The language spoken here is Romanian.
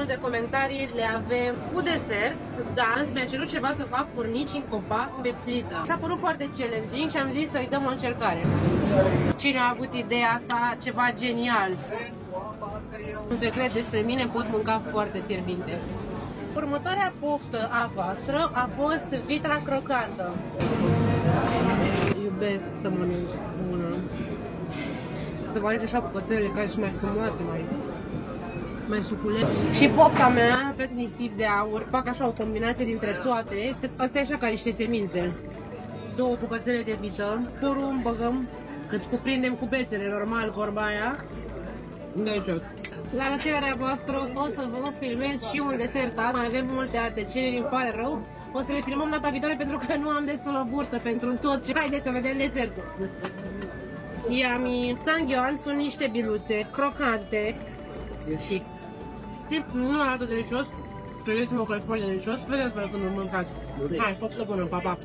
multe comentarii, le avem cu desert, dar mi-a cerut ceva să fac furnici în copac pe plită. S-a părut foarte challenging și am zis să-i dăm o încercare. Cine a avut ideea asta, ceva genial. Un secret despre mine, pot mânca foarte fierbinte. Următoarea poftă a voastră a fost vitra crocantă. Iubesc să mănânc una. Să vă alege așa bucățelele care sunt mai frumoase, mai suculente. Și pofta mea, pe nisip de aur, fac așa o combinație dintre toate. Asta e așa ca niște semințe. 2 bucățele de vită, porul băgăm cât cuprindem cu bețele, normal, vorba aia. Delicios. La cererea voastră o să vă filmez și un desert. Mai avem multe alte cereri, îmi pare rău. O să le filmăm data viitoare pentru că nu am destulă burtă pentru tot ce... Haideți să vedem desertul. Yummy. Sangyoan sunt niște biluțe crocante și nu arată delicios. Credeți-mă că e foarte delicios. Vedeți-vă când îl mâncați. Hai, poftă bună, pa, pa!